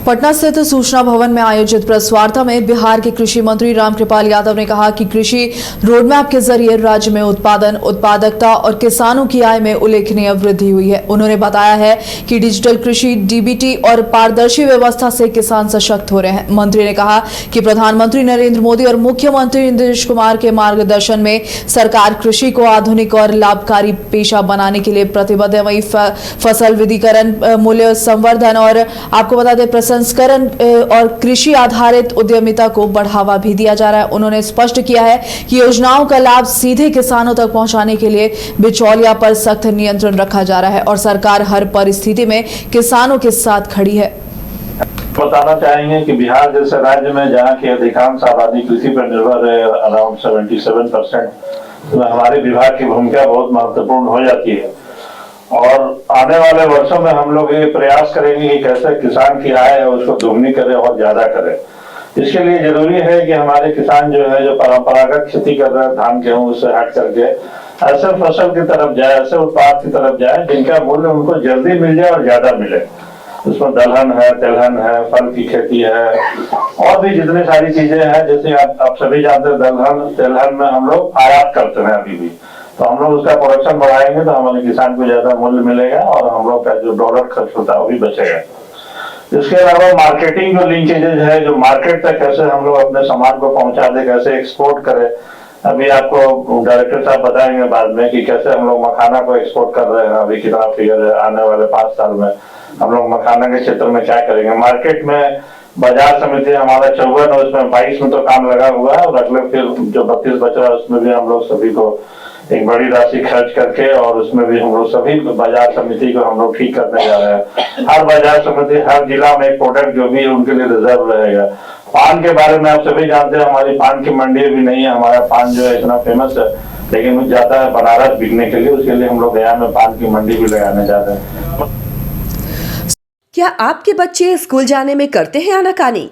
पटना स्थित सूचना भवन में आयोजित प्रेस वार्ता में बिहार के कृषि मंत्री रामकृपाल यादव ने कहा कि कृषि रोडमैप के जरिए राज्य में उत्पादन, उत्पादकता और किसानों की आय में उल्लेखनीय वृद्धि हुई है। उन्होंने बताया है कि डिजिटल कृषि, डीबीटी और पारदर्शी व्यवस्था से किसान सशक्त हो रहे हैं। मंत्री ने कहा कि प्रधानमंत्री नरेंद्र मोदी और मुख्यमंत्री नीतीश कुमार के मार्गदर्शन में सरकार कृषि को आधुनिक और लाभकारी पेशा बनाने के लिए प्रतिबद्ध है। वहीं फसल विविधीकरण, मूल्य संवर्धन और आपको बता दें प्रसंस्करण और कृषि आधारित उद्यमिता को बढ़ावा भी दिया जा रहा है। उन्होंने स्पष्ट किया है कि योजनाओं का लाभ सीधे किसानों तक पहुंचाने के लिए बिचौलिया पर सख्त नियंत्रण रखा जा रहा है और सरकार हर परिस्थिति में किसानों के साथ खड़ी है। बताना चाहेंगे कि बिहार जैसे राज्य में जहाँ की अधिकांश आबादी कृषि पर निर्भर है, अराउंड 77%, तो हमारे विभाग की भूमिका बहुत महत्वपूर्ण हो जाती है। और आने वाले वर्षों में हम लोग ये प्रयास करेंगे कि कैसे किसान की आय है उसको दोगुनी करें और ज्यादा करें। इसके लिए जरूरी है कि हमारे किसान जो है, जो परंपरागत खेती कर रहे हैं धान गेहूं, उससे हट करके ऐसे फसल की तरफ जाए, ऐसे उत्पाद की तरफ जाए जिनका मूल्य उनको जल्दी मिल जाए और ज्यादा मिले। उसमें दलहन है, तिलहन है, फल की खेती है और भी जितनी सारी चीजें हैं। जैसे आप सभी जानते हैं, दलहन तिलहन में हम लोग आयात करते हैं अभी भी, तो हम लोग उसका प्रोडक्शन बढ़ाएंगे तो हमारे किसान को ज्यादा मूल्य मिलेगा और हम लोग का जो डॉलर खर्च होता है वो भी बचेगा। इसके अलावा मार्केटिंग जो लिंकेजेज है, जो मार्केट तक कैसे हम लोग अपने सामान को पहुंचा दे, कैसे एक्सपोर्ट करें। अभी आपको डायरेक्टर साहब बताएंगे बाद में कि कैसे हम लोग मखाना को एक्सपोर्ट कर रहे हैं। अभी कितना फिगर है, आने वाले 5 साल में हम लोग मखाना के क्षेत्र में क्या करेंगे। मार्केट में बाजार समिति हमारा 54 और उसमें 22 में तो काम लगा हुआ है और अगले फिर जो 32 बच रहा है उसमें भी हम लोग सभी को एक बड़ी राशि खर्च करके और उसमें भी हम लोग सभी बाजार समिति को हम लोग ठीक करने जा रहे हैं। हर बाजार समिति, हर जिला में एक प्रोडक्ट जो भी उनके लिए रिजर्व रहेगा। पान के बारे में आप सभी जानते हैं, हमारी पान की मंडी भी नहीं है। हमारा पान जो है इतना फेमस है, लेकिन वो जाता है बनारस बिकने के लिए। उसके लिए हम लोग गया में पान की मंडी भी लगाने जा रहे हैं। क्या आपके बच्चे स्कूल जाने में करते हैं आनाकानी?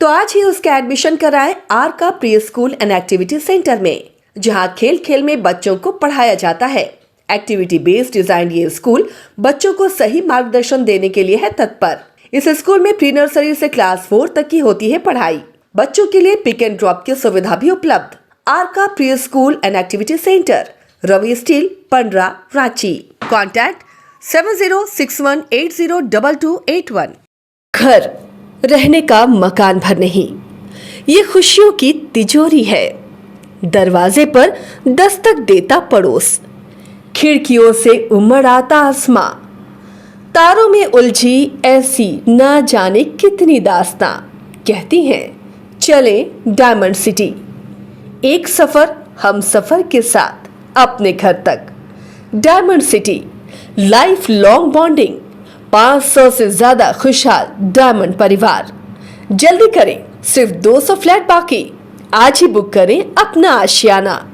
तो आज ही उसका एडमिशन कराएं आर का pre school and activity centre में, जहां खेल खेल में बच्चों को पढ़ाया जाता है। एक्टिविटी बेस्ड डिजाइन ये स्कूल बच्चों को सही मार्गदर्शन देने के लिए है तत्पर। इस स्कूल में प्री नर्सरी से क्लास 4 तक की होती है पढ़ाई। बच्चों के लिए पिक एंड ड्रॉप की सुविधा भी उपलब्ध। आर का pre school and activity centre, Ravi steel, Pandra, Ranchi. Contact 7061802281। घर रहने का मकान भर नहीं, ये खुशियों की तिजोरी है। दरवाजे पर दस्तक देता पड़ोस, खिड़कियों से उमड़ आता आसमां, तारों में उलझी ऐसी ना जाने कितनी दास्तां। कहती हैं चले डायमंड सिटी, एक सफर हम सफर के साथ अपने घर तक। Diamond city, life long bonding, 500 से ज्यादा खुशहाल डायमंड परिवार। जल्दी करें, सिर्फ 200 फ्लैट बाकी। आज ही बुक करें अपना आशियाना।